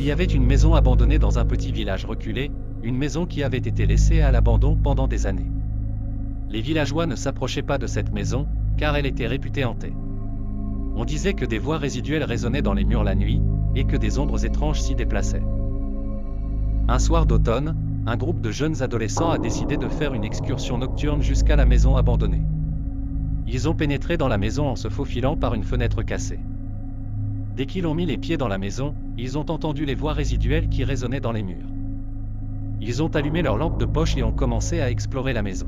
Il y avait une maison abandonnée dans un petit village reculé, une maison qui avait été laissée à l'abandon pendant des années. Les villageois ne s'approchaient pas de cette maison, car elle était réputée hantée. On disait que des voix résiduelles résonnaient dans les murs la nuit, et que des ombres étranges s'y déplaçaient. Un soir d'automne, un groupe de jeunes adolescents a décidé de faire une excursion nocturne jusqu'à la maison abandonnée. Ils ont pénétré dans la maison en se faufilant par une fenêtre cassée. Dès qu'ils ont mis les pieds dans la maison, ils ont entendu les voix résiduelles qui résonnaient dans les murs. Ils ont allumé leur lampe de poche et ont commencé à explorer la maison.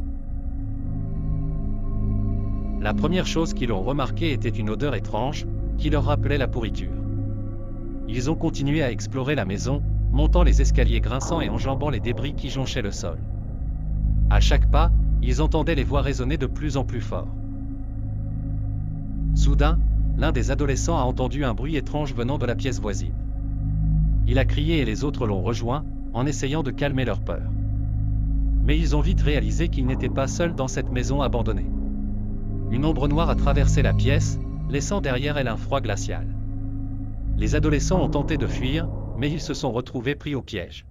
La première chose qu'ils ont remarquée était une odeur étrange, qui leur rappelait la pourriture. Ils ont continué à explorer la maison, montant les escaliers grinçants et enjambant les débris qui jonchaient le sol. À chaque pas, ils entendaient les voix résonner de plus en plus fort. Soudain, l'un des adolescents a entendu un bruit étrange venant de la pièce voisine. Il a crié et les autres l'ont rejoint, en essayant de calmer leur peur. Mais ils ont vite réalisé qu'ils n'étaient pas seuls dans cette maison abandonnée. Une ombre noire a traversé la pièce, laissant derrière elle un froid glacial. Les adolescents ont tenté de fuir, mais ils se sont retrouvés pris au piège.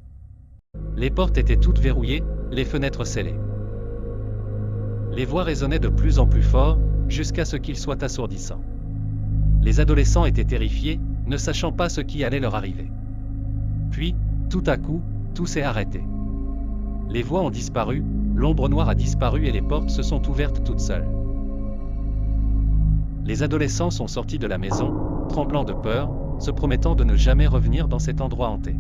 Les portes étaient toutes verrouillées, les fenêtres scellées. Les voix résonnaient de plus en plus fort, jusqu'à ce qu'ils soient assourdissants. Les adolescents étaient terrifiés, ne sachant pas ce qui allait leur arriver. Puis, tout à coup, tout s'est arrêté. Les voix ont disparu, l'ombre noire a disparu et les portes se sont ouvertes toutes seules. Les adolescents sont sortis de la maison, tremblant de peur, se promettant de ne jamais revenir dans cet endroit hanté.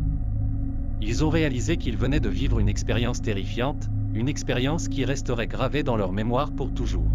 Ils ont réalisé qu'ils venaient de vivre une expérience terrifiante, une expérience qui resterait gravée dans leur mémoire pour toujours.